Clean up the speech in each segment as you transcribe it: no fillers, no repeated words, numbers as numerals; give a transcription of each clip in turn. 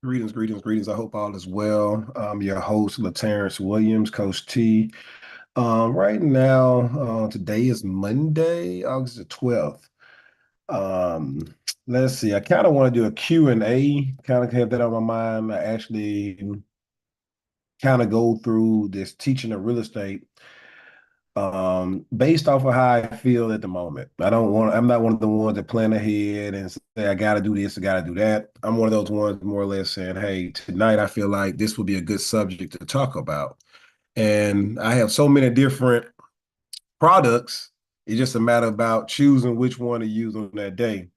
Greetings, greetings, greetings. I hope all is well. I'm your host, LaTerrence Williams, Coach T. Right now, today is Monday, August the 12th. Um, let's see. I kind of want to do a Q&A, kind of have that on my mind. I actually kind of go through this teaching of real estate based off of how I feel at the moment. I'm not one of the ones that plan ahead and say, I got to do this, I got to do that. I'm one of those ones more or less saying, hey, tonight I feel like this would be a good subject to talk about. And I have so many different products. It's just a matter about choosing which one to use on that day.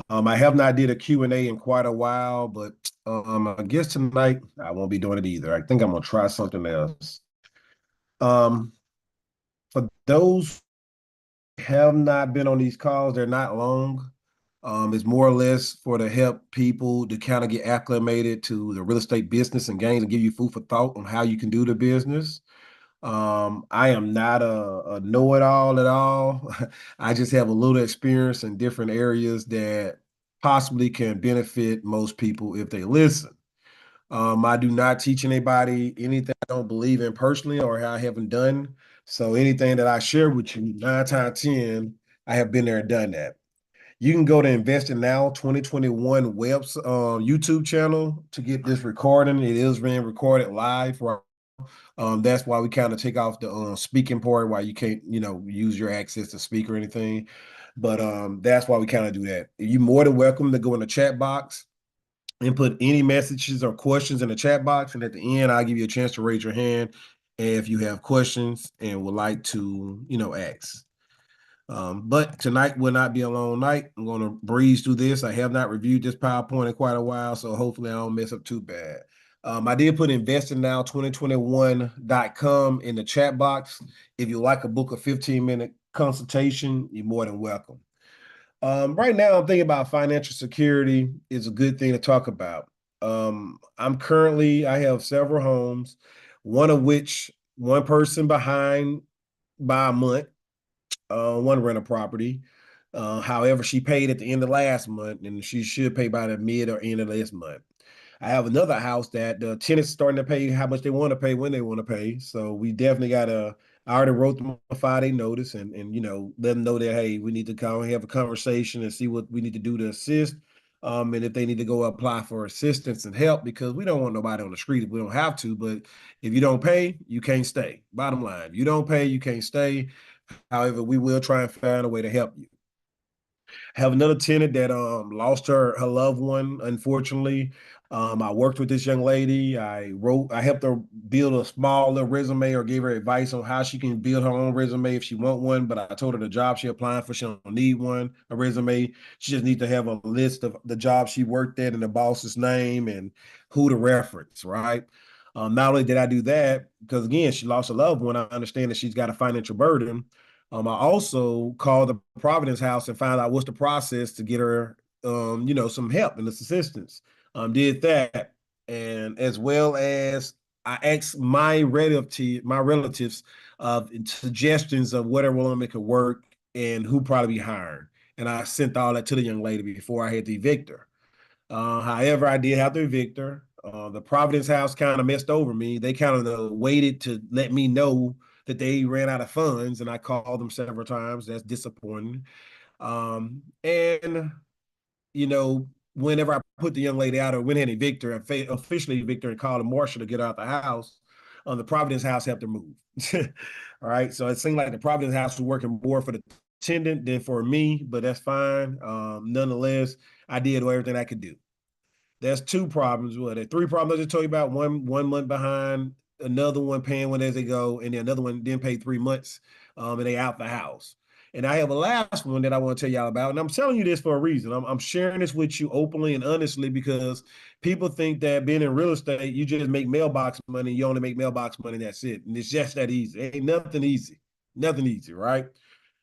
I have not did a Q&A in quite a while, but I guess tonight I won't be doing it either. I think I'm gonna try something else. Um, for those have not been on these calls. They're not long. It's more or less for to help people to kind of get acclimated to the real estate business and gain and give you food for thought on how you can do the business. I am not a know-it-all at all. I just have a little experience in different areas that possibly can benefit most people if they listen. I do not teach anybody anything I don't believe in personally or I haven't done. So anything that I share with you, 9 times 10, I have been there and done that. You can go to Investing Now 2021 YouTube channel to get this recording. It is being recorded live. Right? That's why we kind of take off the speaking part, why you can't, use your access to speak or anything. But that's why we kind of do that. You're more than welcome to go in the chat box and put any messages or questions in the chat box. And at the end, I'll give you a chance to raise your hand if you have questions and would like to, ask. But tonight will not be a long night. I'm going to breeze through this. I have not reviewed this PowerPoint in quite a while, so hopefully I don't mess up too bad. I did put investingnow2021.com in the chat box. If you like a book a 15-minute consultation, you're more than welcome. Right now, I'm thinking about financial security is a good thing to talk about. I have several homes, one of which one person behind by a month, one rental property. However, she paid at the end of last month, and she should pay by the mid or end of this month. I have another house that the tenants starting to pay how much they want to pay when they want to pay. So we definitely got to. I already wrote them a 5 day notice and let them know that hey, we need to come and have a conversation and see what we need to do to assist. And if they need to go apply for assistance and help because we don't want nobody on the street if we don't have to. But if you don't pay, you can't stay. Bottom line, if you don't pay, you can't stay. However, we will try and find a way to help you. Have another tenant that lost her loved one, unfortunately. I worked with this young lady. I helped her build a small little resume or gave her advice on how she can build her own resume if she want one. But I told her the job she applying for, she don't need one, a resume. She just needs to have a list of the jobs she worked at and the boss's name and who to reference, right? Not only did I do that, because again, she lost a loved one, I understand that she's got a financial burden. I also called the Providence House and found out what's the process to get her, some help and assistance. Did that, and as well as I asked my relatives of suggestions of whatever woman could work and who probably be hired. And I sent all that to the young lady before I had to evict her. However, I did have to evict her. The Providence House kind of messed over me. They kind of waited to let me know that they ran out of funds, and I called them several times. That's disappointing. And whenever I put the young lady out or went ahead and evict her, officially evict her and called a marshal to get her out the house, the Providence House had to move. All right. So it seemed like the Providence House was working more for the tenant than for me, but that's fine. Nonetheless, I did everything I could do. That's two problems. Well, there three problems I just told you about. One month behind, another one paying when as they go, and then another one didn't pay 3 months, and they out the house. And I have a last one that I want to tell y'all about. And I'm telling you this for a reason. I'm sharing this with you openly and honestly because people think that being in real estate, you just make mailbox money. You only make mailbox money. That's it. And it's just that easy. It ain't nothing easy. Nothing easy, right?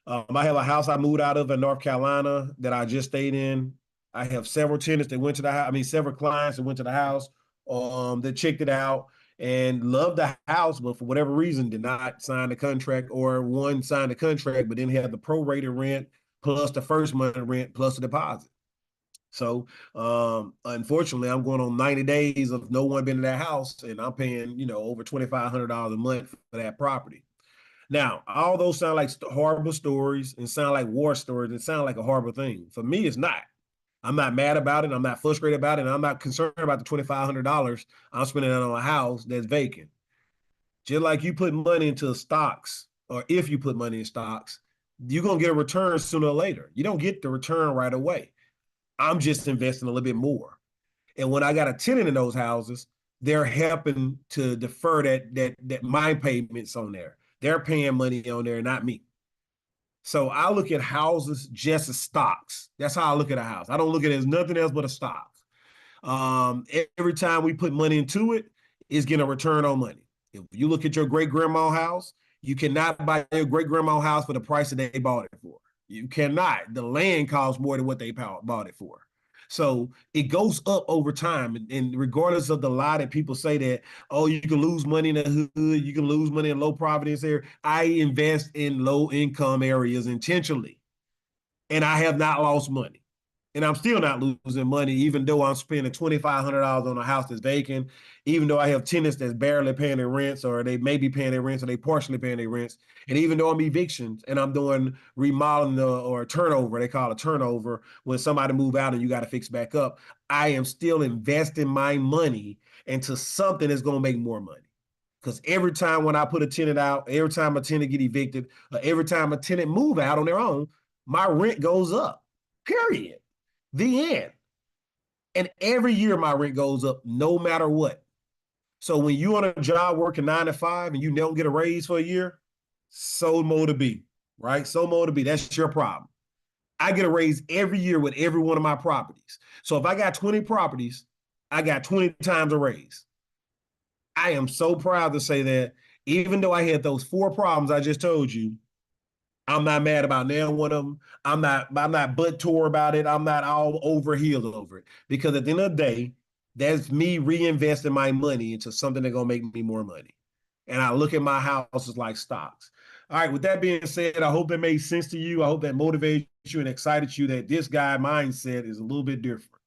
I have a house I moved out of in North Carolina that I just stayed in. I have several tenants that went to the house. I mean, several clients that went to the house, that checked it out and loved the house, but for whatever reason did not sign the contract, or one signed the contract but didn't have the prorated rent plus the first month rent plus the deposit. So unfortunately, I'm going on 90 days of no one been in that house, and I'm paying, over $2,500 a month for that property. Now, all those sound like horrible stories and sound like war stories and sound like a horrible thing. For me, it's not. I'm not mad about it. I'm not frustrated about it. And I'm not concerned about the $2,500 I'm spending on a house that's vacant. Just like you put money into stocks, or if you put money in stocks, you're going to get a return sooner or later. You don't get the return right away. I'm just investing a little bit more. And when I got a tenant in those houses, they're helping to defer that my payments on there. They're paying money on there, not me. So I look at houses just as stocks. That's how I look at a house. I don't look at it as nothing else but a stock. Every time we put money into it, it's getting a return on money. If you look at your great grandma house, you cannot buy your great grandma house for the price that they bought it for. You cannot. The land costs more than what they bought it for. So it goes up over time. And regardless of the lie that people say that, oh, you can lose money in the hood, you can lose money in low providence area. I invest in low income areas intentionally, and I have not lost money. And I'm still not losing money, even though I'm spending $2,500 on a house that's vacant, even though I have tenants that's barely paying their rents, or they may be paying their rents, or they partially paying their rents. And even though I'm evictions and I'm doing remodeling or turnover, they call it turnover, when somebody move out and you got to fix back up, I am still investing my money into something that's going to make more money. Because every time when I put a tenant out, every time a tenant get evicted, or every time a tenant move out on their own, my rent goes up. Period. The end. And every year my rent goes up no matter what. So when you on a job working 9 to 5 and you don't get a raise for a year, so mo to be, right? So mo to be. That's your problem. I get a raise every year with every one of my properties. So if I got 20 properties, I got 20 times a raise. I am so proud to say that even though I had those 4 problems I just told you, I'm not mad about now one of them. I'm not butt tore about it. I'm not all over healed over it. Because at the end of the day, that's me reinvesting my money into something that's gonna make me more money. And I look at my houses like stocks. All right, with that being said, I hope that made sense to you. I hope that motivated you and excited you that this guy mindset is a little bit different.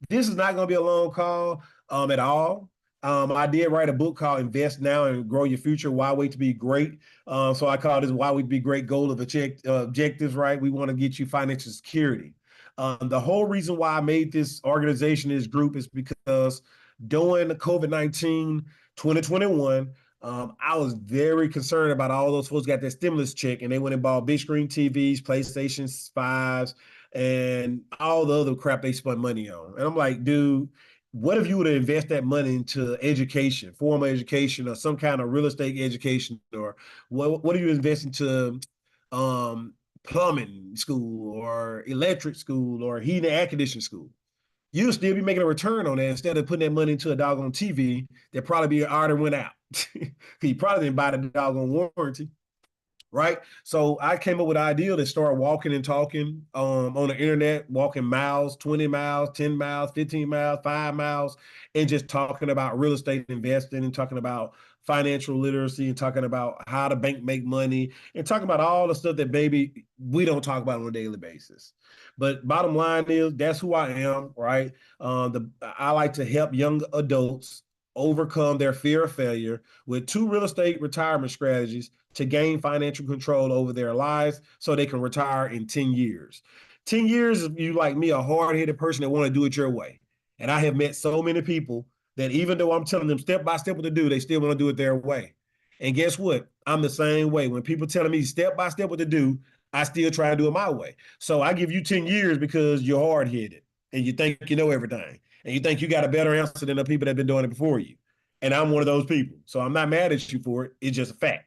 This is not going to be a long call at all. I did write a book called Invest Now and Grow Your Future, Why Wait to Be Great. So I call this Why Wait to Be Great Goal of Objectives, right? We want to get you financial security. The whole reason why I made this organization, this group, is because during the COVID-19 2021, I was very concerned about all those folks got their stimulus check and they went and bought big screen TVs, PlayStation 5s, and all the other crap they spent money on. And I'm like, dude, what if you would invest that money into education, formal education, or some kind of real estate education, or what do you invest into plumbing school or electric school or heating and air conditioning school? You'll still be making a return on that instead of putting that money into a doggone TV that probably be already went out. You probably didn't buy the doggone warranty, right? So I came up with an idea to start walking and talking on the internet, walking miles, 20 miles, 10 miles, 15 miles, 5 miles, and just talking about real estate investing and talking about financial literacy and talking about how the bank make money and talking about all the stuff that maybe we don't talk about on a daily basis. But bottom line is that's who I am, right? I like to help young adults overcome their fear of failure with 2 real estate retirement strategies to gain financial control over their lives so they can retire in 10 years. 10 years, if you like me, a hard-headed person that want to do it your way. And I have met so many people that even though I'm telling them step by step what to do, they still want to do it their way. And guess what? I'm the same way. When people telling me step by step what to do, I still try to do it my way. So I give you 10 years because you're hard-headed and you think you know everything. And you think you got a better answer than the people that have been doing it before you. And I'm one of those people. So I'm not mad at you for it. It's just a fact.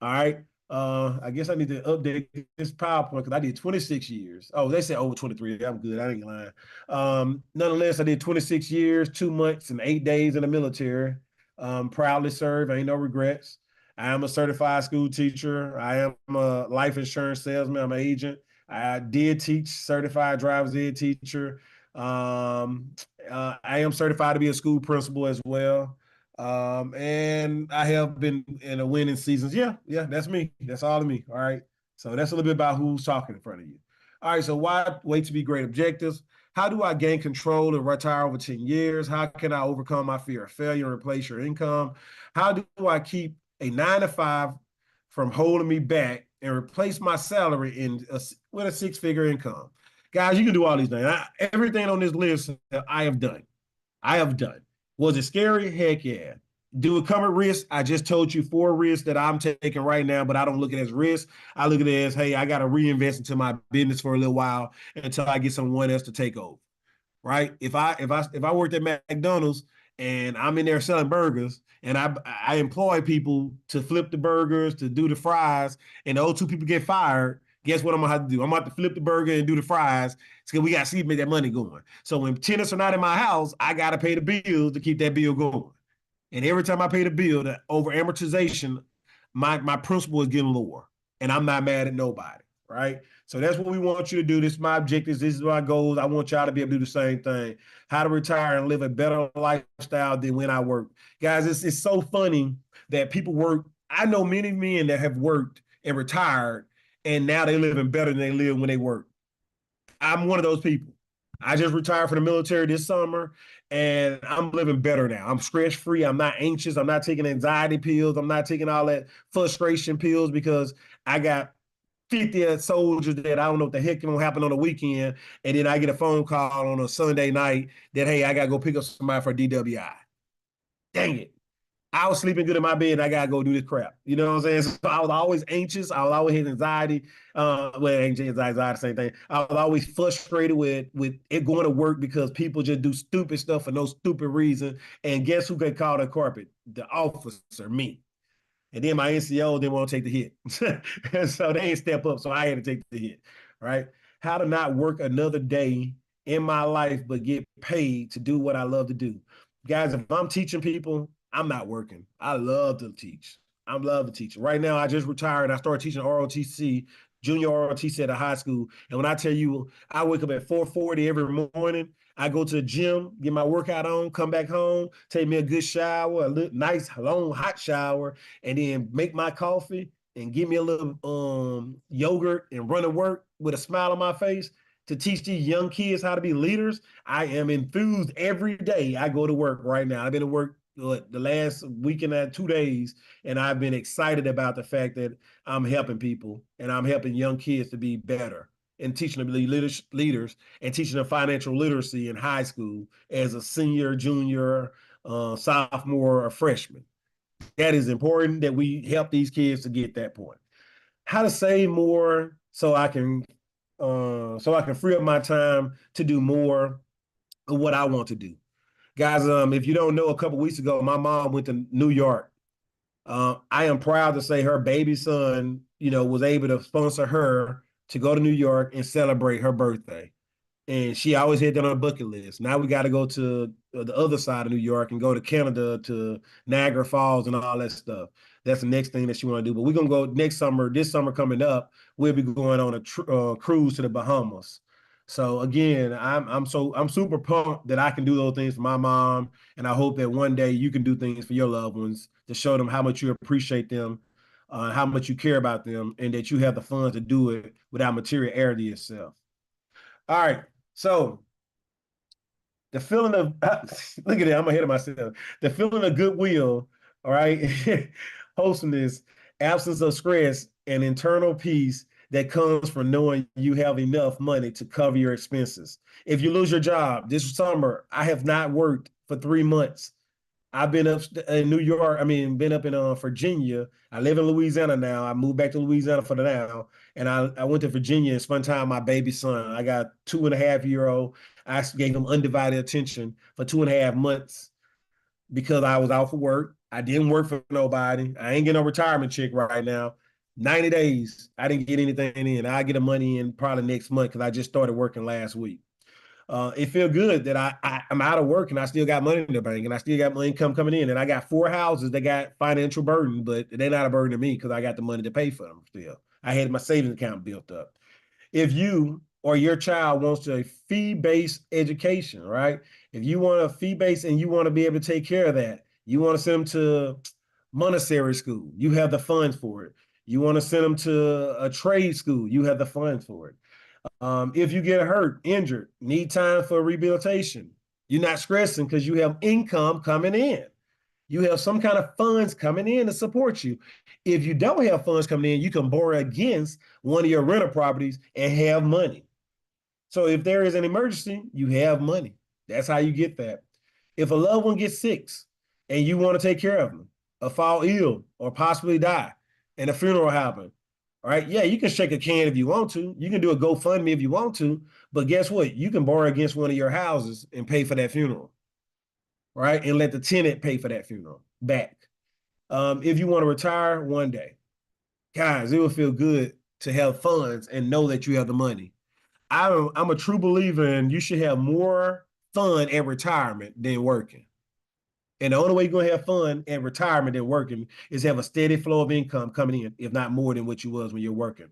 All right. I guess I need to update this PowerPoint because I did 26 years. Oh, they said over 23. I'm good. I ain't lying. Nonetheless, I did 26 years, 2 months, and 8 days in the military. Proudly served. Ain't no regrets. I am a certified school teacher. I am a life insurance salesman. I'm an agent. I did teach certified driver's ed teacher. Um, I am certified to be a school principal as well. And I have been in a winning seasons. Yeah, that's me. That's all of me. All right. So that's a little bit about who's talking in front of you. All right, so why wait to be great? Objectives. How do I gain control and retire over 10 years? How can I overcome my fear of failure and replace your income? How do I keep a 9 to 5 from holding me back and replace my salary with a six-figure income? Guys, you can do all these things. Everything on this list I have done. I have done. Was it scary? Heck yeah. Do it come at risk? I just told you 4 risks that I'm taking right now, but I don't look at it as risk. I look at it as, hey, I got to reinvest into my business for a little while until I get someone else to take over. Right? If I worked at McDonald's and I'm in there selling burgers and I employ people to flip the burgers, to do the fries, and those two people get fired, guess what I'm gonna have to do? I'm gonna have to flip the burger and do the fries because we got to see make that money going. So when tenants are not in my house, I gotta pay the bills to keep that bill going. And every time I pay the bill, the over amortization, my principal is getting lower. And I'm not mad at nobody, right? So that's what we want you to do. This is my objectives. This is my goals. I want y'all to be able to do the same thing. How to retire and live a better lifestyle than when I work. Guys, it's so funny that people work. I know many men that have worked and retired, and now they living better than they lived when they worked. I'm one of those people. I just retired from the military this summer and I'm living better now. I'm stress free. I'm not anxious. I'm not taking anxiety pills. I'm not taking all that frustration pills because I got 50 soldiers that I don't know what the heck gonna happen on the weekend. And then I get a phone call on a Sunday night that, hey, I got to go pick up somebody for DWI. Dang it. I was sleeping good in my bed and I gotta go do this crap. You know what I'm saying? So I was always anxious. I was always having anxiety. Anxiety, same thing. I was always frustrated with it going to work because people just do stupid stuff for no stupid reason. And guess who got called a carpet? The officer, me. And then my NCO didn't want to take the hit. And so they didn't step up. So I had to take the hit. Right. How to not work another day in my life, but get paid to do what I love to do. Guys, if I'm teaching people, I'm not working. I love to teach. I love to teach. Right now, I just retired. I started teaching ROTC, junior ROTC at a high school. And when I tell you, I wake up at 4:40 every morning. I go to the gym, get my workout on, come back home, take me a good shower, nice, long, hot shower, and then make my coffee and give me a little yogurt and run to work with a smile on my face to teach these young kids how to be leaders. I am enthused every day I go to work right now. I've been to work the last week and 2 days, and I've been excited about the fact that I'm helping people and I'm helping young kids to be better and teaching them to be leaders and teaching them financial literacy in high school as a senior, junior, sophomore, or freshman. That is important that we help these kids to get that point. How to save more so I can free up my time to do more of what I want to do. Guys, if you don't know, a couple weeks ago, my mom went to New York. I am proud to say her baby son, was able to sponsor her to go to New York and celebrate her birthday. And she always had that on her bucket list. Now we got to go to the other side of New York and go to Canada, to Niagara Falls and all that stuff. That's the next thing that she want to do. But we're gonna go next summer. This summer coming up, we'll be going on a cruise to the Bahamas. So again, I'm super pumped that I can do those things for my mom, and I hope that one day you can do things for your loved ones to show them how much you appreciate them, how much you care about them, and that you have the funds to do it without materiality yourself. All right. So the feeling of look at it, I'm ahead of myself. The feeling of goodwill, all right, wholesomeness, absence of stress, and internal peace that comes from knowing you have enough money to cover your expenses. If you lose your job this summer, I have not worked for 3 months. I've been up in New York. I mean, been up in Virginia. I live in Louisiana now. I moved back to Louisiana for the now. And I went to Virginia and spent time with my baby son. I got 2.5-year-old. I gave him undivided attention for 2.5 months because I was out for work. I didn't work for nobody. I ain't getting no retirement check right now. 90 days, I didn't get anything in. I get the money in probably next month because I just started working last week. It feel good that I'm out of work and I still got money in the bank and I still got my income coming in. And I got 4 houses that got financial burden, but they're not a burden to me because I got the money to pay for them still. I had my savings account built up. If you or your child wants a fee-based education, right? If you want a fee-based and you want to be able to take care of that, you want to send them to Montessori school, you have the funds for it. You want to send them to a trade school, you have the funds for it. If you get hurt, injured, need time for rehabilitation, you're not stressing because you have income coming in. You have some kind of funds coming in to support you. If you don't have funds coming in, you can borrow against one of your rental properties and have money. So if there is an emergency, you have money. That's how you get that. If a loved one gets sick and you want to take care of them, or fall ill, or possibly die, and a funeral happen, all right? Yeah, you can shake a can if you want to. You can do a GoFundMe if you want to. But guess what? You can borrow against one of your houses and pay for that funeral, right? And let the tenant pay for that funeral back. If you want to retire one day, guys, it will feel good to have funds and know that you have the money. I'm a true believer in you should have more fun at retirement than working. And the only way you're going to have fun at retirement than working is have a steady flow of income coming in, if not more than what you was when you're working.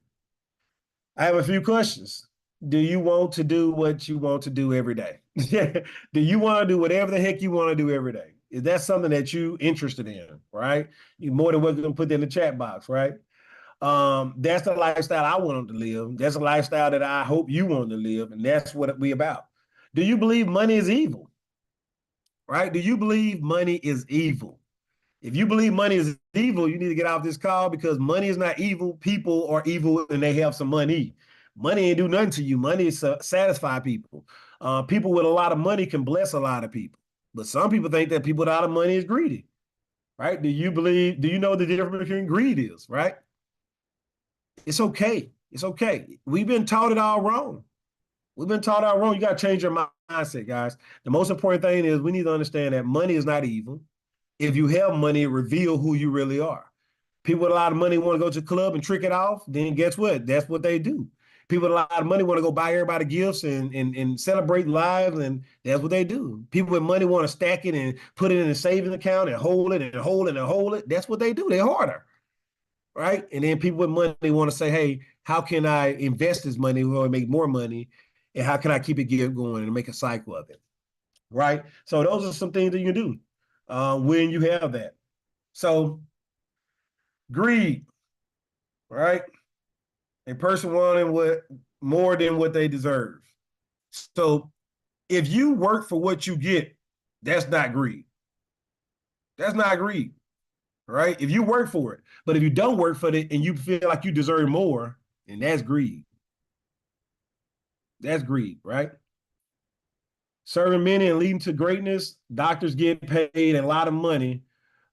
I have a few questions. Do you want to do what you want to do every day? Do you want to do whatever the heck you want to do every day? Is that something that you interested in, right? You're more than welcome to put that in the chat box, right? That's the lifestyle I want to live. That's a lifestyle that I hope you want to live, and that's what we about. Do you believe money is evil? Right? Do you believe money is evil? If you believe money is evil, you need to get off this call because money is not evil. People are evil and they have some money. Money ain't do nothing to you. Money is satisfy people. People with a lot of money can bless a lot of people. But some people think that people without money is greedy, right? Do you know the difference between greed is, right? It's okay. It's okay. We've been taught it all wrong. We've been taught all wrong. You got to change your mindset, guys. The most important thing is we need to understand that money is not evil. If you have money, reveal who you really are. People with a lot of money want to go to the club and trick it off. Then guess what? That's what they do. People with a lot of money want to go buy everybody gifts and celebrate lives, and that's what they do. People with money want to stack it and put it in a savings account and hold it and hold it and hold it. That's what they do. They're harder, right? And then people with money want to say, hey, how can I invest this money or make more money? And how can I keep it going and make a cycle of it, right? So those are some things that you can do when you have that. So greed, right? A person wanting what more than what they deserve. So if you work for what you get, that's not greed. That's not greed, right? If you work for it, but if you don't work for it and you feel like you deserve more, then that's greed. That's greed, right? Serving many and leading to greatness, doctors get paid a lot of money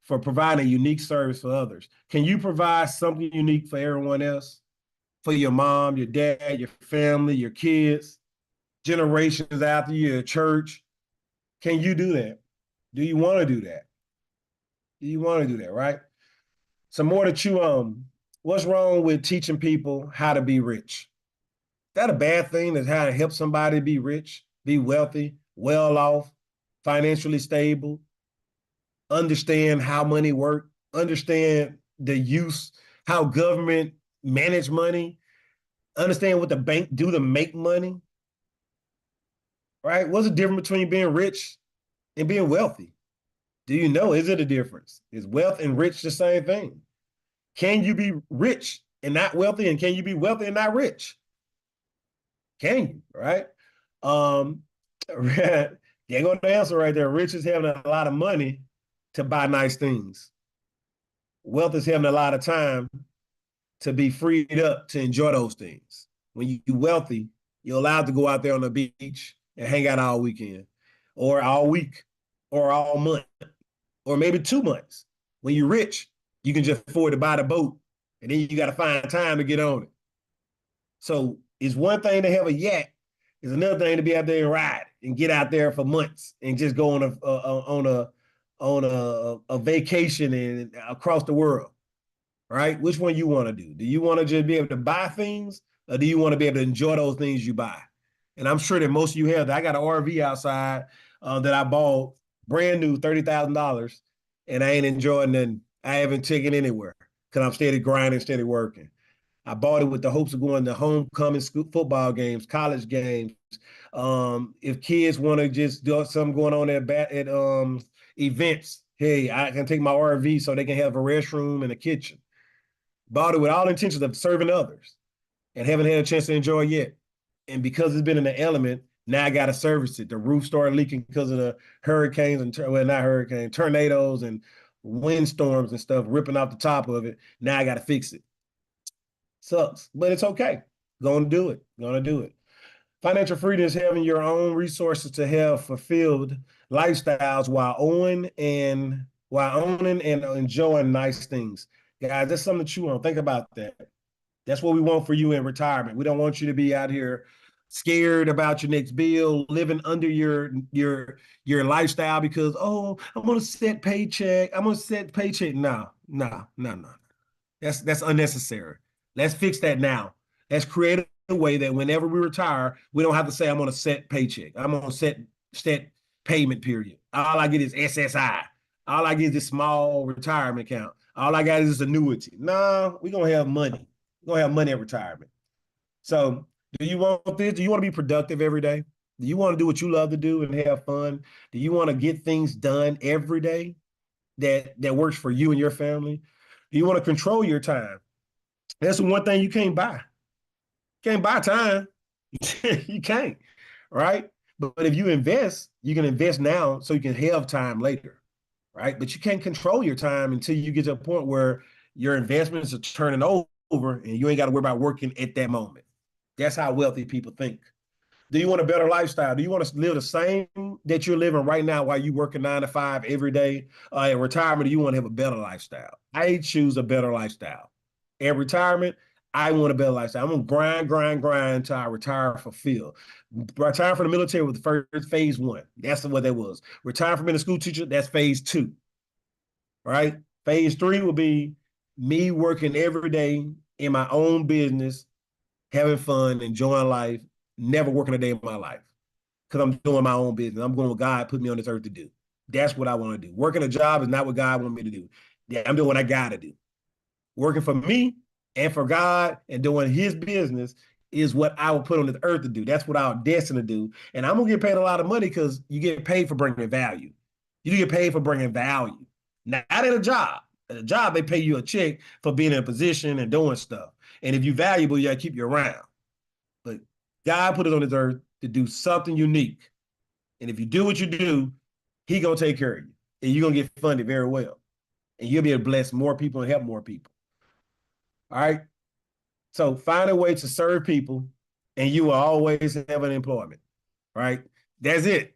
for providing a unique service for others. Can you provide something unique for everyone else? For your mom, your dad, your family, your kids, generations after you, your church? Can you do that? Do you want to do that? Do you want to do that, right? Some more to chew on. What's wrong with teaching people how to be rich? Is that a bad thing? That's how to help somebody be rich, be wealthy, well off, financially stable, understand how money works, understand the use, how government manage money, understand what the bank do to make money, right? What's the difference between being rich and being wealthy? Do you know? Is it a difference? Is wealth and rich the same thing? Can you be rich and not wealthy? And can you be wealthy and not rich? Can you, right? There go the answer right there. Rich is having a lot of money to buy nice things. Wealth is having a lot of time to be freed up to enjoy those things. When you're wealthy, you're allowed to go out there on the beach and hang out all weekend or all week or all month or maybe 2 months. When you're rich, you can just afford to buy the boat and then you got to find time to get on it. So it's one thing to have a yacht. It's another thing to be out there and ride and get out there for months and just go on a vacation and across the world, right? Which one you want to do? Do you want to just be able to buy things or do you want to be able to enjoy those things you buy? And I'm sure that most of you have that. I got an RV outside that I bought brand new, $30,000, and I ain't enjoying nothing. I haven't taken anywhere because I'm steady grinding, steady working. I bought it with the hopes of going to homecoming school football games, college games. If kids want to just do something going on at events, hey, I can take my RV so they can have a restroom and a kitchen. Bought it with all intentions of serving others and haven't had a chance to enjoy it yet. And because it's been in the element, now I got to service it. The roof started leaking because of the hurricanes and, well, not hurricanes, tornadoes and windstorms and stuff ripping off the top of it. Now I got to fix it. Sucks, but it's okay. Going to do it. Going to do it. Financial freedom is having your own resources to have fulfilled lifestyles while owning and enjoying nice things. Guys, that's something to chew on. Think about that. That's what we want for you in retirement. We don't want you to be out here scared about your next bill, living under your lifestyle because, oh, I'm gonna set paycheck. I'm gonna set paycheck. No, no, no, no. That's unnecessary. Let's fix that now. Let's create a way that whenever we retire, we don't have to say I'm gonna set paycheck. I'm gonna set payment period. All I get is SSI. All I get is this small retirement account. All I got is this annuity. No, we're gonna have money. We're gonna have money at retirement. So do you want this? Do you want to be productive every day? Do you want to do what you love to do and have fun? Do you want to get things done every day that works for you and your family? Do you want to control your time? That's the one thing you can't buy. You can't buy time. You can't, right? But if you invest, you can invest now so you can have time later, right? But you can't control your time until you get to a point where your investments are turning over and you ain't got to worry about working at that moment. That's how wealthy people think. Do you want a better lifestyle? Do you want to live the same that you're living right now while you working 9 to 5 every day? In retirement, do you want to have a better lifestyle? I choose a better lifestyle. In retirement, I want a better lifestyle. I'm going to grind until I retire fulfilled. Retire from the military was the first phase 1. That's what that was. Retire from being a school teacher, that's phase 2. Right? Phase 3 will be me working every day in my own business, having fun, enjoying life, never working a day in my life because I'm doing my own business. I'm doing what God put me on this earth to do. That's what I want to do. Working a job is not what God wants me to do. Yeah, I'm doing what I got to do. Working for me and for God and doing his business is what I will put on this earth to do. That's what I'm destined to do. And I'm going to get paid a lot of money because you get paid for bringing value. You get paid for bringing value. Not at a job. At a job, they pay you a check for being in a position and doing stuff. And if you're valuable, you got to keep you around. But God put it on this earth to do something unique. And if you do what you do, he going to take care of you. And you're going to get funded very well. And you'll be able to bless more people and help more people. All right? So find a way to serve people, and you will always have an employment. Right? That's it.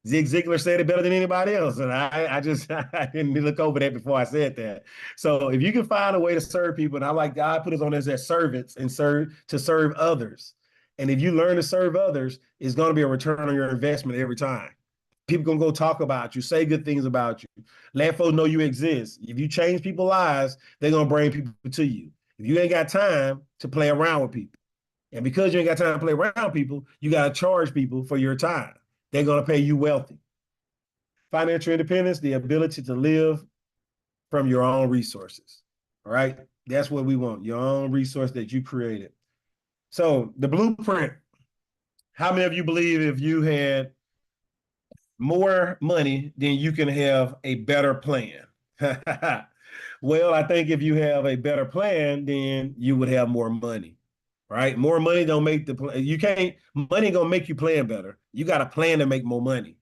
Zig Ziglar said it better than anybody else. And I didn't look over that before I said that. So if you can find a way to serve people, and I like God put us on as servants and serve others. And if you learn to serve others, it's going to be a return on your investment every time. People going to go talk about you, say good things about you, let folks know you exist. If you change people's lives, they're going to bring people to you. If you ain't got time to play around with people, and because you ain't got time to play around with people, you got to charge people for your time. They're going to pay you wealthy. Financial independence, the ability to live from your own resources. All right? That's what we want, your own resource that you created. So the blueprint, how many of you believe if you had more money, then you can have a better plan? Well, I think if you have a better plan, then you would have more money. Right? More money don't make the plan. You can't, money gonna make you plan better. You got to plan to make more money.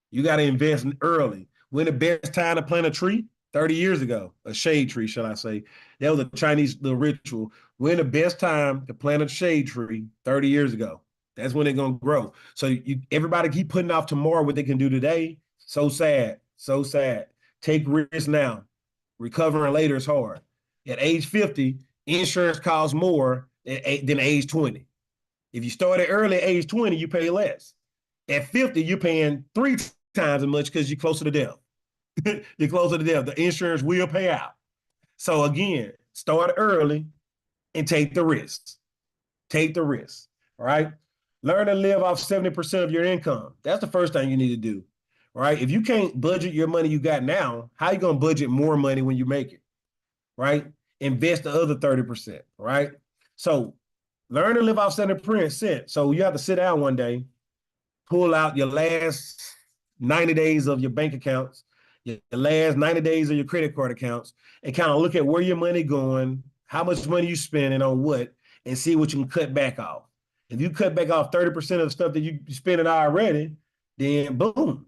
You got to invest early. When the best time to plant a tree? 30 years ago, a shade tree, shall I say. That was a Chinese little ritual. When the best time to plant a shade tree? 30 years ago. That's when they're gonna grow. So everybody keep putting off tomorrow what they can do today. So sad, so sad. Take risks now. Recovering later is hard. At age 50, insurance costs more than age 20. If you started early at age 20, you pay less. At 50, you're paying 3 times as much because you're closer to death. You're closer to death. The insurance will pay out. So again, start early and take the risks. Take the risks. All right. Learn to live off 70% of your income. That's the first thing you need to do. All right. If you can't budget your money you got now, how are you going to budget more money when you make it? Right? Invest the other 30%. Right? So learn to live off 70%. So you have to sit down one day, pull out your last 90 days of your bank accounts, your last 90 days of your credit card accounts, and kind of look at where your money going, how much money you spending on what, and see what you can cut back off. If you cut back off 30% of the stuff that you spending already, then boom,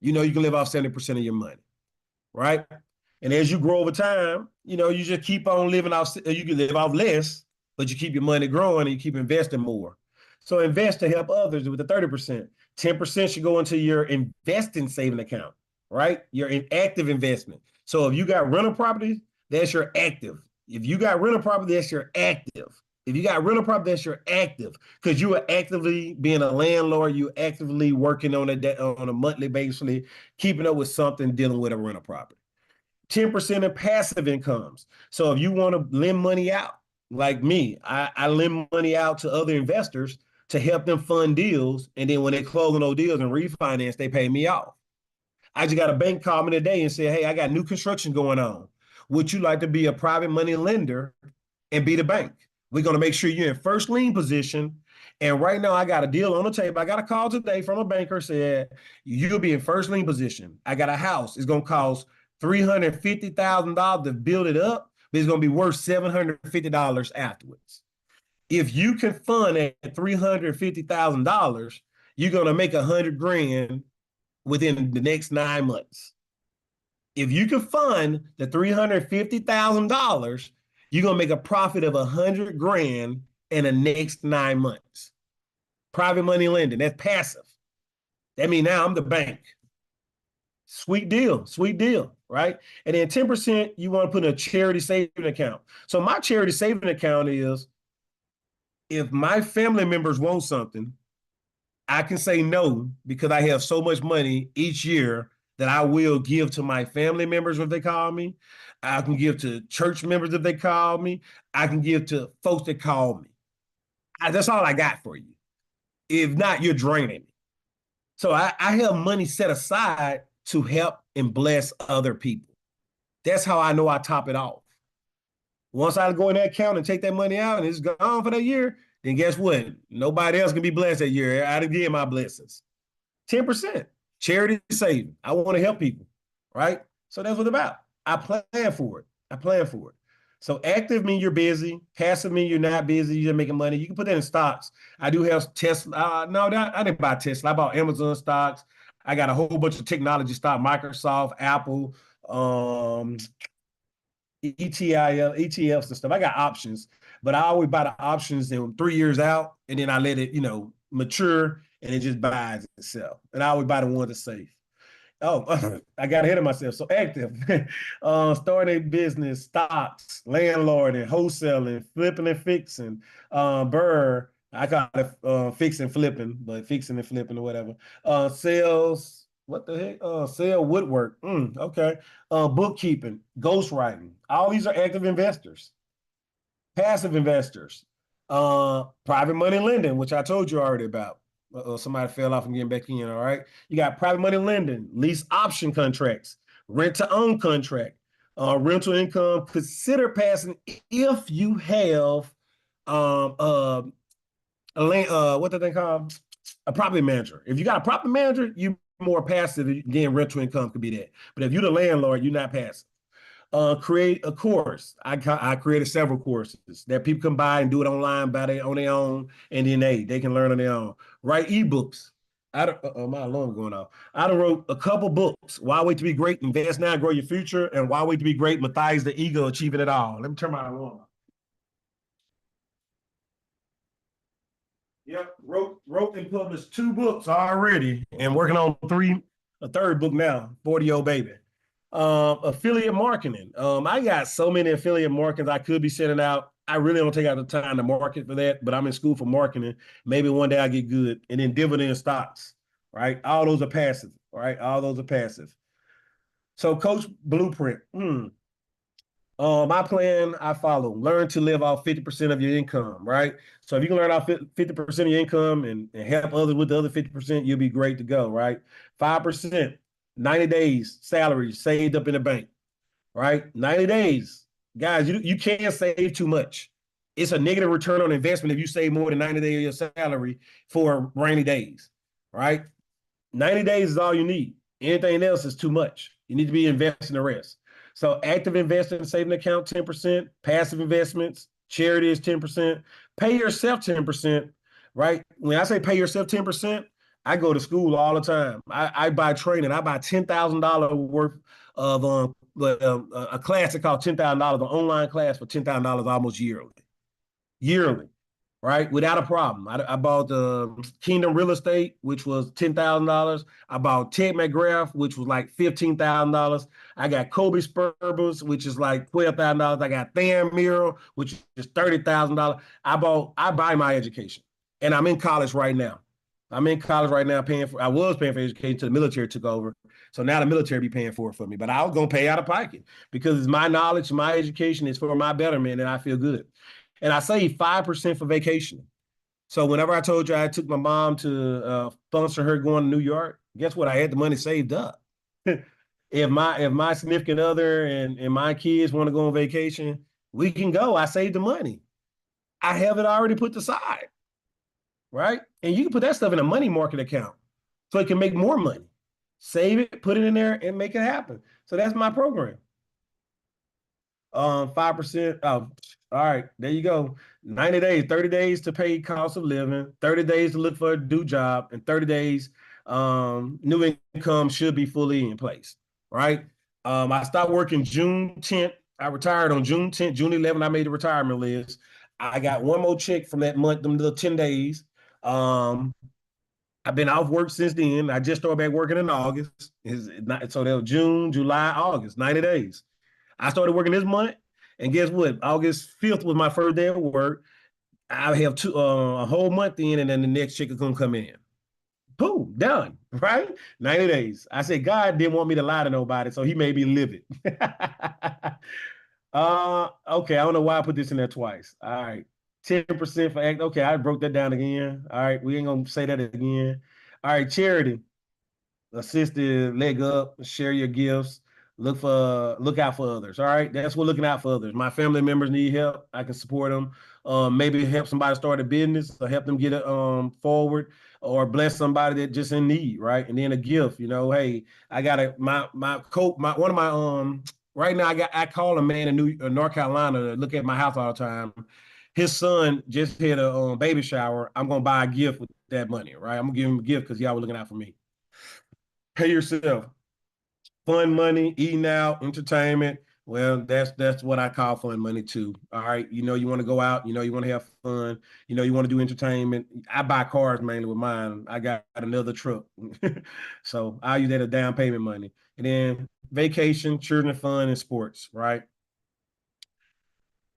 you can live off 70% of your money, right? And as you grow over time, you just keep on living off, you can live off less, but you keep your money growing and you keep investing more. So invest to help others with the 30%. 10% should go into your investing saving account, right? Your active investment. So if you got rental properties, that's your active. If you got rental property, that's your active. If you got rental property, that's your active. Because you are actively being a landlord, you actively working on a monthly basis, keeping up with something, dealing with a rental property. 10% of passive incomes. So if you want to lend money out, like me, I lend money out to other investors to help them fund deals. And then when they close on those deals and refinance, they pay me off. I just got a bank call me today and say, hey, I got new construction going on. Would you like to be a private money lender and be the bank? We're going to make sure you're in first lien position. And right now I got a deal on the table. I got a call today from a banker said, you'll be in first lien position. I got a house. It's going to cost $350,000 to build it up, but it's going to be worth $750 afterwards. If you can fund at $350,000, you're going to make $100,000 within the next 9 months. If you can fund the $350,000, you're going to make a profit of $100,000 in the next 9 months. Private money lending, that's passive. That means now I'm the bank. Sweet deal, right? And then 10% you want to put in a charity saving account. So my charity saving account is, if my family members want something, I can say no because I have so much money each year that I will give to my family members if they call me. I can give to church members if they call me. I can give to folks that call me. That's all I got for you. If not, you're draining me. So I have money set aside to help and bless other people. That's how I know I top it off. Once I go in that account and take that money out and it's gone for that year, then guess what? Nobody else can be blessed that year. I didn't get my blessings. 10%. Charity saving. I want to help people, right? So that's what it's about. I plan for it. So active means you're busy. Passive means you're not busy. You're just making money. You can put that in stocks. I do have Tesla. No, I didn't buy Tesla. I bought Amazon stocks. I got a whole bunch of technology stock, Microsoft, Apple, ETFs and stuff. I got options, but I always buy the options in 3 years out, and then I let it, mature, and it just buys itself. And I always buy the ones that's safe. Oh, I got ahead of myself. So active, starting a business, stocks, landlording, wholesaling, flipping and fixing, Burr. I got it fixing, flipping, but fixing and flipping or whatever. Sales, what the heck? Sale woodwork. Okay. Bookkeeping, ghostwriting. All these are active investors. Passive investors. Private money lending, which I told you already about. Somebody fell off and getting back in, all right? You got private money lending, lease option contracts, rent to own contract, rental income. Consider passing if you have what do they call? A property manager. If you got a property manager, you more passive, then rental income could be that. But if you're the landlord, you're not passive. Create a course. I created several courses that people can buy and do it online on their own, and then they can learn on their own. Write ebooks. My alarm going off. I done wrote a couple books. Why Wait to Be Great? Invest Now, Grow Your Future, and Why Wait to Be Great? Matthias the Ego, Achieving It All. Let me turn my alarm off. Yep, wrote and published 2 books already, and working on a third book now. 40-year-old baby. Affiliate marketing. I got so many affiliate marketings I could be sending out. I really don't take out the time to market for that, but I'm in school for marketing. Maybe one day I get good. And then dividend stocks, right? All those are passive, right? All those are passive. So Coach Blueprint. My plan, I follow. Learn to live off 50% of your income, right? So if you can learn off 50% of your income and help others with the other 50%, you'll be great to go, right? 5%, 90 days salary saved up in the bank, right? 90 days. Guys, you can't save too much. It's a negative return on investment if you save more than 90 days of your salary for rainy days, right? 90 days is all you need. Anything else is too much. You need to be investing the rest. So active investing, saving account, 10%, passive investments, charity is 10%, pay yourself 10%, right? When I say pay yourself 10%, I go to school all the time. I buy training. I buy $10,000 worth of a class that costs $10,000, an online class for $10,000 almost yearly, right? Without a problem. I bought the Kingdom Real Estate, which was $10,000. I bought Ted McGrath, which was like $15,000. I got Kobe Spurbers, which is like $12,000. I got Than Mural, which is $30,000. I buy my education, and I'm in college right now. I'm in college right now paying for, I was paying for education until the military took over. So now the military be paying for it for me. But I was going to pay out of pocket because it's my knowledge, my education is for my betterment, and I feel good. And I save 5% for vacation. So whenever I told you I took my mom to sponsor her going to New York, guess what? I had the money saved up. If my significant other and my kids want to go on vacation, we can go. I saved the money. I have it already put aside, right? And you can put that stuff in a money market account so it can make more money. Save it, put it in there, and make it happen. So that's my program. 5%. Oh, all right, there you go. 90 days, 30 days to pay cost of living, 30 days to look for a new job, and 30 days new income should be fully in place. Right. I stopped working June 10th. I retired on June 10th, June 11th. I made the retirement list. I got one more check from that month, them little 10 days. I've been off work since then. I just started back working in August. So that was June, July, August, 90 days. I started working this month, and guess what? August 5th was my first day of work. I have a whole month in, and then the next check is gonna come in. Boom, done. Right? 90 days. I said God didn't want me to lie to nobody, so he made me live it. Okay. I don't know why I put this in there twice. All right. 10% for act. Okay, I broke that down again. All right, we ain't gonna say that again. All right, charity. Assist the leg up, share your gifts, look out for others. All right, that's what looking out for others. My family members need help. I can support them. Maybe help somebody start a business or help them get it forward, or bless somebody that just in need, right? And then a gift. Hey, I got my coat, my one of my right now I call a man in North Carolina to look at my house all the time. His son just had a baby shower. I'm gonna buy a gift with that money, right? I'm gonna give him a gift because y'all were looking out for me. Pay yourself. Fun money, eating out, entertainment. Well, that's what I call fun money too. All right. You want to go out, you want to have fun, you want to do entertainment. I buy cars mainly with mine. I got another truck. So I use that as down payment money. And then vacation, children fun, and sports, right?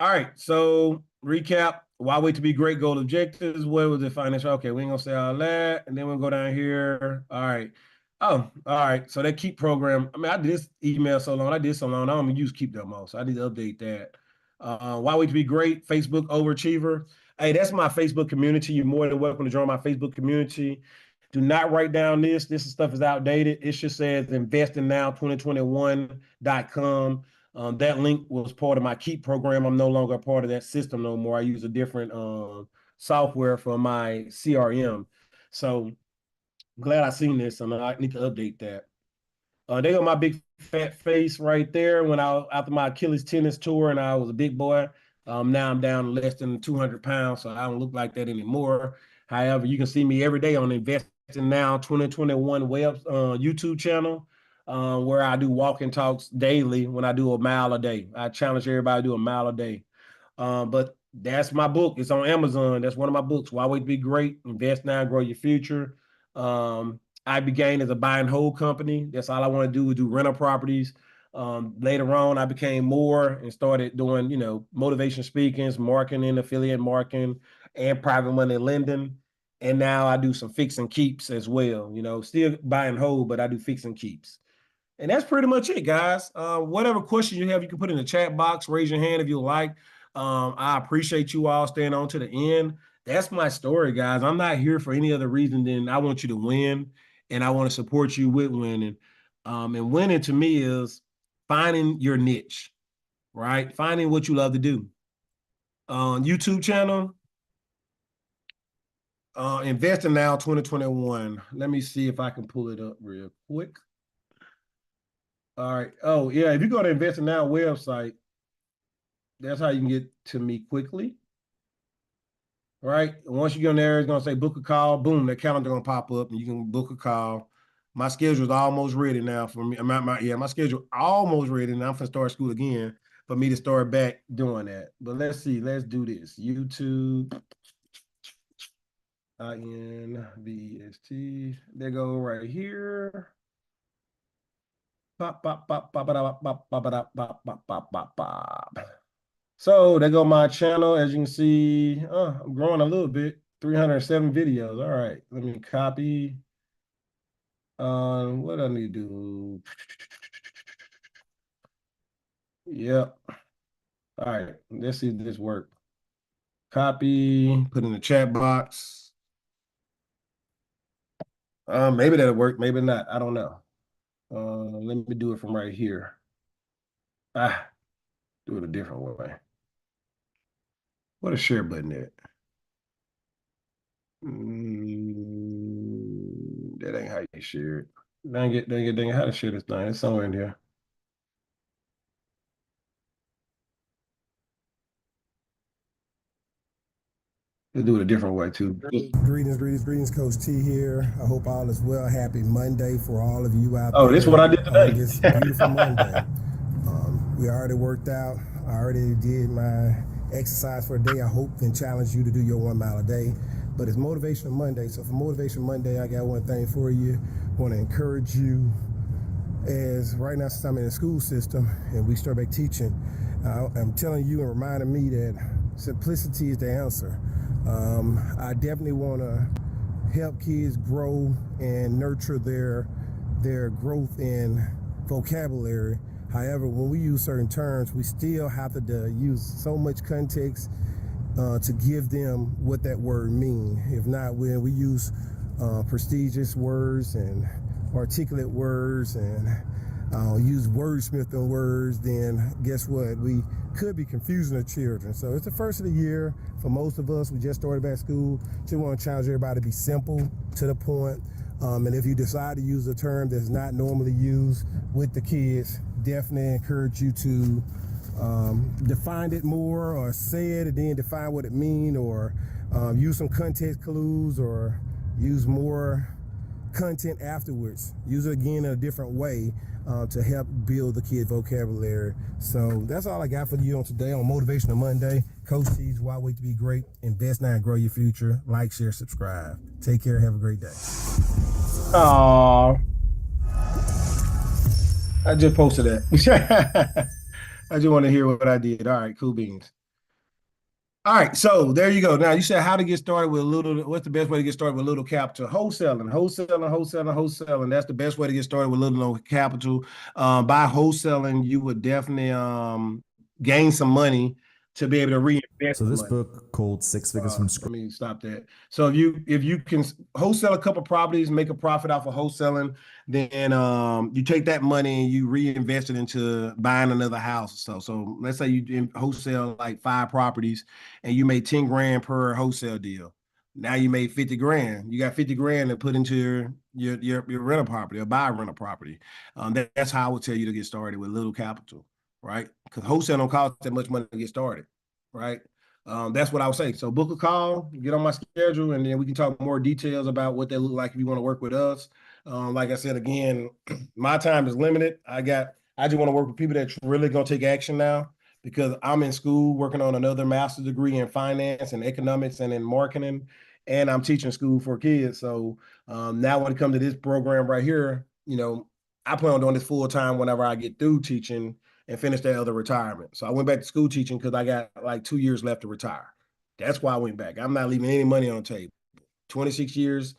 All right. So recap. Why wait to be great? Goal objectives. What was the financial? Okay, we ain't gonna say all that. And then we'll go down here. All right. Oh, all right. So that Keep program. I mean, I did this email so long. I did so long. I don't even use Keep that most. So I need to update that. Why wait to be great? Facebook overachiever. Hey, that's my Facebook community. You're more than welcome to join my Facebook community. Do not write down this. This stuff is outdated. It just says investingnow2021.com. That link was part of my Keep program. I'm no longer a part of that system no more. I use a different software for my CRM. So glad I seen this, and I need to update that. They got my big fat face right there when after my Achilles tennis tour and I was a big boy. Now I'm down less than 200 pounds, so I don't look like that anymore. However, you can see me every day on the Investing Now 2021 YouTube channel, where I do walking talks daily when I do a mile a day. I challenge everybody to do a mile a day. But that's my book. It's on Amazon. That's one of my books. Why Wait to Be Great? Invest Now, Grow Your Future. I began as a buy and hold company. That's all I want to do is do rental properties. Later on, I became more and started doing, motivation speakings, marketing, affiliate marketing, and private money lending. And now I do some fix and keeps as well. Still buy and hold, but I do fix and keeps. And that's pretty much it, guys. Whatever questions you have, you can put in the chat box. Raise your hand if you like. I appreciate you all staying on to the end. That's my story, guys. I'm not here for any other reason than I want you to win, and I want to support you with winning. And winning to me is finding your niche, right? Finding what you love to do. YouTube channel, Investing Now 2021. Let me see if I can pull it up real quick. All right. Oh, yeah. If you go to Investing Now website, that's how you can get to me quickly. right? Once you get on there, it's gonna say book a call. Boom, that calendar gonna pop up, and you can book a call. My schedule's almost ready now for me. My schedule almost ready, and I'm gonna start school again for me to start back doing that. But let's see, let's do this. YouTube, INVEST. They go right here. Pop, pop, pop, pop, pop, pop, pop, pop, pop, pop, pop, pop, pop. So there go my channel. As you can see, I'm growing a little bit. 307 videos. All right, let me copy. What do I need to do? Yep. All right, let's see if this work. Copy, put in the chat box. Maybe that'll work, maybe not. I don't know. Let me do it from right here. Do it a different way. What a share button at? That ain't how you share it. Dang it, how to share this thing? It's somewhere in here. Let's do it a different way too. Greetings, Coach T here. I hope all is well. Happy Monday for all of you out Oh, there this is what I did on today. this beautiful Monday. We already worked out. I already did my exercise for the day. I hope and challenge you to do your 1 mile a day. But it's Motivational Monday. So for Motivation Monday, I got one thing for you. I want to encourage you as right now, since I'm in the school system and we start back teaching, I'm telling you and reminding me that simplicity is the answer. I definitely want to help kids grow and nurture their growth in vocabulary. However, when we use certain terms, we still have to use so much context to give them what that word means. If not, when we use prestigious words and articulate words and use wordsmithing words, then guess what? We could be confusing the children. So it's the first of the year for most of us. We just started back school. Just want to challenge everybody to be simple, to the point. And if you decide to use a term that's not normally used with the kids, definitely encourage you to define it more, or say it and then define what it means, or use some context clues, or use more content afterwards. Use it again in a different way to help build the kid vocabulary. So that's all I got for you on today on Motivational Monday. Coach T's Why Wait to Be Great. Invest now and grow your future. Like, share, subscribe. Take care. Have a great day. Oh, I just posted that. I just want to hear what I did. All right, cool beans. All right, so there you go. Now you said how to get started with a little. What's the best way to get started with little capital? Wholesaling. That's the best way to get started with little capital. By wholesaling, you would definitely gain some money to be able to reinvest So the this money. book called Six Figures from Scratch. Let me stop that. So if you can wholesale a couple properties, make a profit off of wholesaling, then you take that money and you reinvest it into buying another house. So let's say you wholesale like 5 properties and you made 10 grand per wholesale deal. Now you made 50 grand. You got 50 grand to put into your rental property or buy a rental property. That's how I would tell you to get started with little capital, right? Because wholesale don't cost that much money to get started, right? That's what I would say. So book a call, get on my schedule, and then we can talk more details about what they look like if you want to work with us. Like I said again, my time is limited. I just want to work with people that's really gonna take action now because I'm in school working on another master's degree in finance and economics and in marketing, and I'm teaching school for kids. So now when it comes to this program right here, I plan on doing this full time whenever I get through teaching and finish that other retirement. So I went back to school teaching because I got like 2 years left to retire. That's why I went back. I'm not leaving any money on the table. 26 years,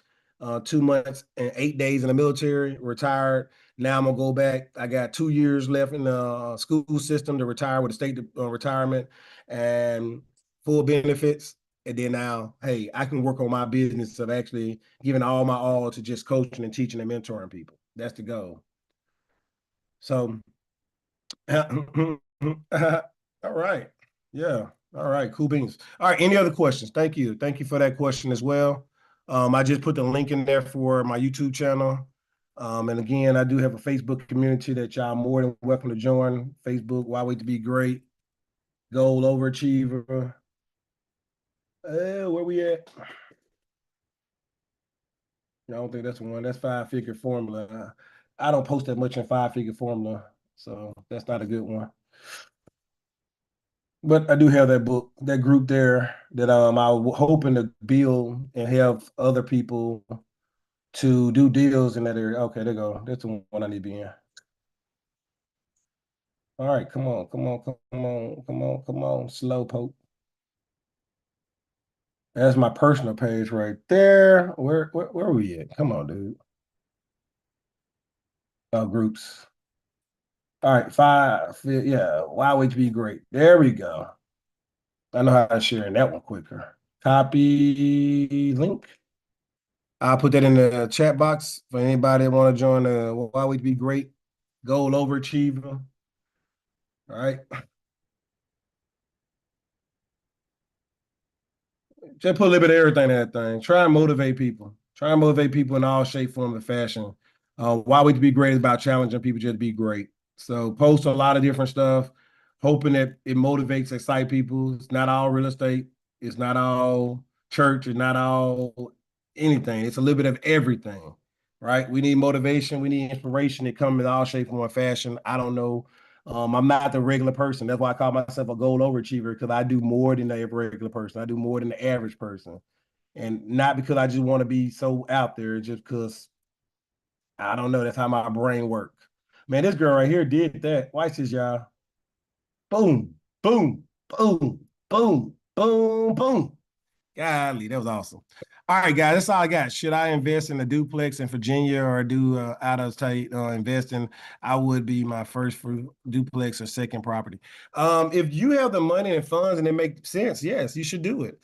2 months, and 8 days in the military, retired. Now I'm gonna go back. I got 2 years left in the school system to retire with a state retirement and full benefits. And then now, hey, I can work on my business of actually giving all my all to just coaching and teaching and mentoring people. That's the goal. So all right. Yeah. All right. Cool beans. All right. Any other questions? Thank you. Thank you for that question as well. I just put the link in there for my YouTube channel. And again, I do have a Facebook community that y'all more than welcome to join. Facebook, Why Wait to Be Great, Goal Overachiever. Where we at? I don't think that's one. That's five-figure formula. I don't post that much in five-figure formula, so that's not a good one. But I do have that book, that group there that I was hoping to build and have other people to do deals in that area. Okay, there you go. That's the one I need to be in. All right, come on, come on, come on, come on, come on, slow poke. That's my personal page right there. Where are we at? Come on, dude. Groups. All right, yeah. Why would you be great? There we go. I know how to share that one quicker. Copy link. I'll put that in the chat box for anybody that want to join the Why Would You Be Great Goal Overachiever. All right. Just put a little bit of everything in that thing. Try and motivate people. Try and motivate people in all shape, form, and fashion. Why would you be great is about challenging people just to be great. So post a lot of different stuff, hoping that it motivates, excite people. It's not all real estate. It's not all church. It's not all anything. It's a little bit of everything, right? We need motivation. We need inspiration. It comes in all shape, form, and fashion. I don't know. I'm not the regular person. That's why I call myself a goal overachiever because I do more than the regular person. I do more than the average person. And not because I just want to be so out there, just because I don't know. That's how my brain works. Man, this girl right here did that. Watch this, y'all. Boom, boom, boom, boom, boom, boom. Golly, that was awesome. All right, guys, that's all I got. Should I invest in a duplex in Virginia or do out of state investing? I would be my first for duplex or second property. If you have the money and funds and it makes sense, yes, you should do it.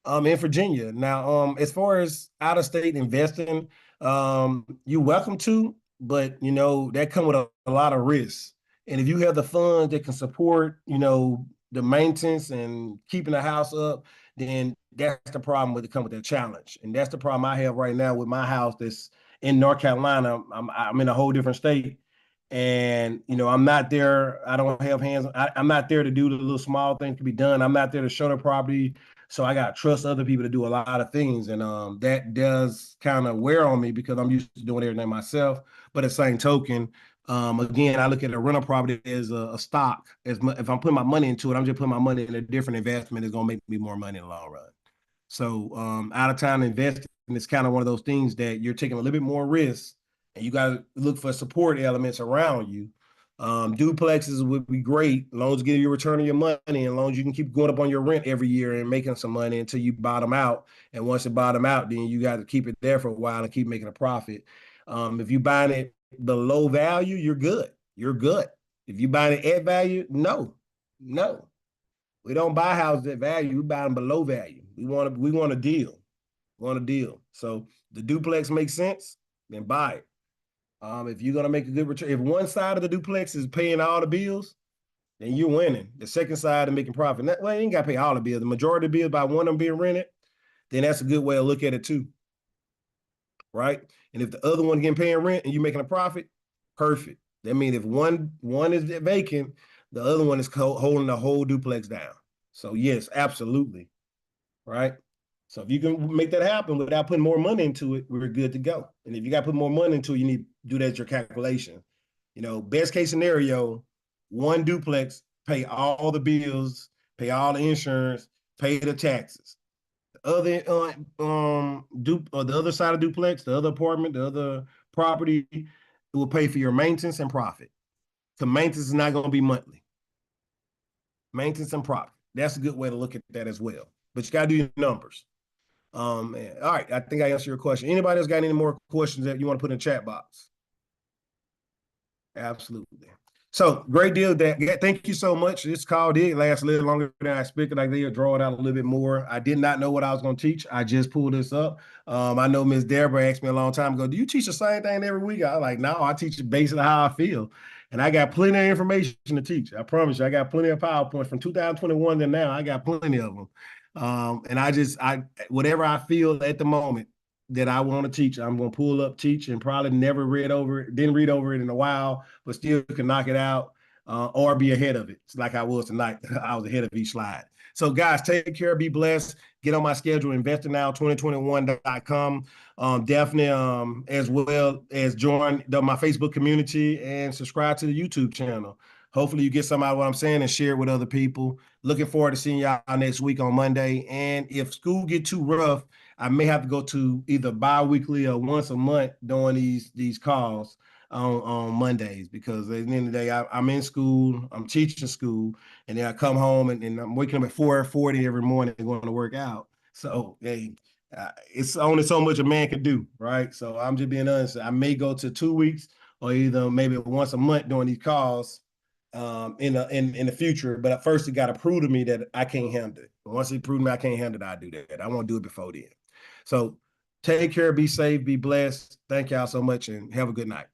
In Virginia. Now, as far as out of state investing, you're welcome to, but that come with a lot of risks. And if you have the funds that can support, the maintenance and keeping the house up, then that's the problem with it come with that challenge. And that's the problem I have right now with my house that's in North Carolina. I'm in a whole different state. And I'm not there. I don't have hands. I'm not there to do the little small things to be done. I'm not there to show the property. So I got to trust other people to do a lot of things. And that does kind of wear on me because I'm used to doing everything myself. But at the same token, again, I look at a rental property as a stock. If I'm putting my money into it, I'm just putting my money in a different investment. It's going to make me more money in the long run. So out of time investing is kind of one of those things that you're taking a little bit more risk and you got to look for support elements around you. Duplexes would be great. Loans give you a return on your money and loans you can keep going up on your rent every year and making some money until you bottom out. And once it bottom out, then you got to keep it there for a while and keep making a profit. If you buying it below value, you're good. You're good. If you buying it at value, no. We don't buy houses at value. We buy them below value. We want a deal. We want a deal. So the duplex makes sense, then buy it. If you're gonna make a good return, if one side of the duplex is paying all the bills, then you're winning. The second side is making profit. Well, you ain't gotta pay all the bills. The majority of the bills by one of them being rented, then that's a good way to look at it too, right? And if the other one getting paying rent and you making a profit, perfect. That means if one is vacant, the other one is holding the whole duplex down. So yes, absolutely, right? So if you can make that happen without putting more money into it, we're good to go. And if you got to put more money into it, you need to do that as your calculation. Best case scenario, one duplex, pay all the bills, pay all the insurance, pay the taxes. The other the other side of duplex, the other apartment, the other property, it will pay for your maintenance and profit. So maintenance is not going to be monthly. Maintenance and profit. That's a good way to look at that as well. But you got to do your numbers. All right, I think I answered your question. Anybody else got any more questions that you want to put in the chat box? Absolutely. So great deal, Dad. Thank you so much. This call did last a little longer than I expected. I did draw it out a little bit more. I did not know what I was going to teach. I just pulled this up. I know Miss Deborah asked me a long time ago, do you teach the same thing every week? I was like, no, I teach it based on how I feel. And I got plenty of information to teach. I promise you, I got plenty of PowerPoints from 2021 to now. I got plenty of them. And I whatever I feel at the moment that I want to teach, I'm going to pull up, teach, and probably never didn't read over it in a while, but still can knock it out. or be ahead of it. It's like I was tonight. I was ahead of each slide. So, guys, take care, be blessed. Get on my schedule, investingnow2021.com. Definitely, as well as join my Facebook community and subscribe to the YouTube channel. Hopefully, you get some out of what I'm saying and share it with other people. Looking forward to seeing y'all next week on Monday. And if school get too rough, I may have to go to either bi-weekly or once a month doing these calls on Mondays, because at the end of the day, I'm in school, I'm teaching school, and then I come home and I'm waking up at 4:40 every morning going to work out. So, hey, it's only so much a man can do, right? So I'm just being honest. I may go to 2 weeks or either maybe once a month doing these calls in the future. But at first, it got to prove to me that I can't handle it. Once it proved to me I can't handle it, I do that. I won't do it before then. So take care, be safe, be blessed. Thank y'all so much, and have a good night.